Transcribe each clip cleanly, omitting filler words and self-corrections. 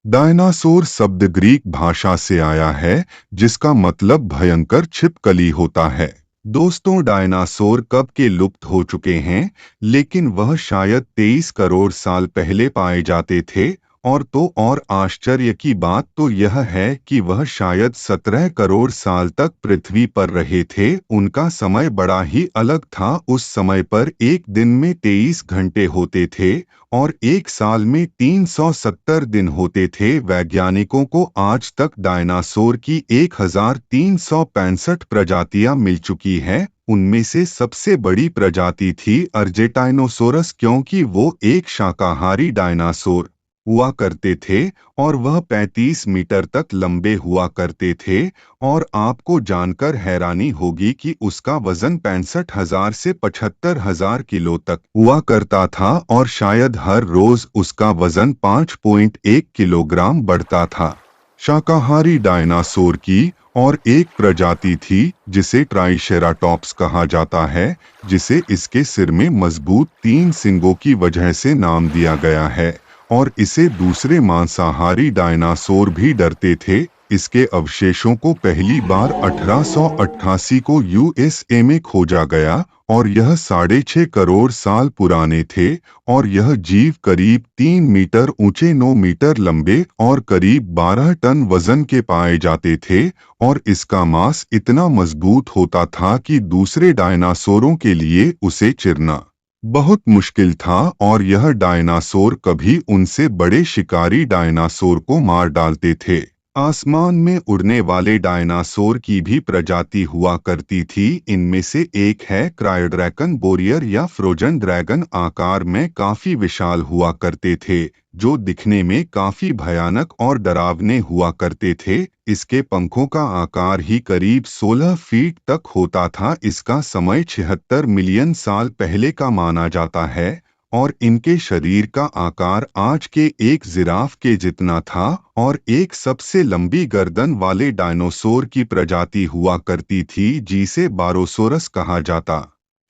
Dinosaur शब्द Greek भाषा से आया है, जिसका मतलब भयंकर छिपकली होता है। दोस्तों, डायनासोर कब के लुप्त हो चुके हैं, लेकिन वह शायद 23 करोड़ साल पहले पाए जाते थे। और आश्चर्य की बात तो यह है कि वह शायद 17 करोड़ साल तक पृथ्वी पर रहे थे। उनका समय बड़ा ही अलग था। उस समय पर एक दिन में 23 घंटे होते थे और एक साल में 370 दिन होते थे। वैज्ञानिकों को आज तक डायनासोर की 1365 प्रजातियां मिल चुकी हैं। उनमें से सबसे बड़ी प्रजाति थी अर्जेटाइनोसोरस, क्योंकि वो एक शाकाहारी डायनासोर हुआ करते थे और वह 35 मीटर तक लंबे हुआ करते थे। और आपको जानकर हैरानी होगी कि उसका वजन 65,000 से 75,000 किलो तक हुआ करता था और शायद हर रोज उसका वजन 5.1 किलोग्राम बढ़ता था। शाकाहारी डायनासोर की और एक प्रजाति थी जिसे ट्राइशेराटॉप्स कहा जाता है, जिसे इसके सिर में मजबूत 3 सींगों की वजह से नाम दिया गया है और इसे दूसरे मांसाहारी डायनासोर भी डरते थे। इसके अवशेषों को पहली बार 1888 को यूएसए में खोजा गया और यह 6.5 करोड़ साल पुराने थे। और यह जीव करीब 3 मीटर ऊंचे, 9 मीटर लंबे और करीब 12 टन वजन के पाए जाते थे। और इसका मांस इतना मजबूत होता था कि दूसरे डायनासोरों के लिए उसे चीरना बहुत मुश्किल था और यह डायनासोर कभी उनसे बड़े शिकारी डायनासोर को मार डालते थे। आसमान में उड़ने वाले डायनासोर की भी प्रजाति हुआ करती थी। इनमें से एक है क्रायोड्रैगन बोरियर या फ्रोजन ड्रैगन। आकार में काफी विशाल हुआ करते थे, जो दिखने में काफी भयानक और डरावने हुआ करते थे। इसके पंखों का आकार ही करीब 16 फीट तक होता था। इसका समय 76 मिलियन साल पहले का माना जाता है और इनके शरीर का आकार आज के एक जिराफ के जितना था। और एक सबसे लंबी गर्दन वाले डायनासोर की प्रजाति हुआ करती थी जिसे बारोसोरस कहा जाता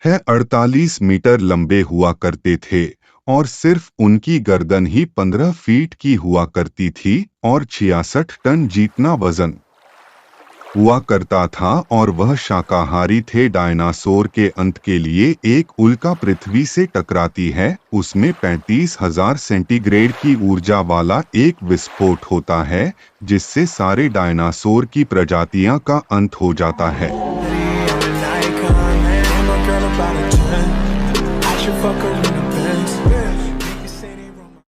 है। 48 मीटर लंबे हुआ करते थे और सिर्फ उनकी गर्दन ही 15 फीट की हुआ करती थी और 66 टन जितना वजन हुआ करता था। और वह शाकाहारी थे। डायनासोर के अंत के लिए एक उल्का पृथ्वी से टकराती है। उसमें 35,000 सेंटीग्रेड की ऊर्जा वाला एक विस्फोट होता है, जिससे सारे डायनासोर की प्रजातियां का अंत हो जाता है। I should fuck her in the Benz.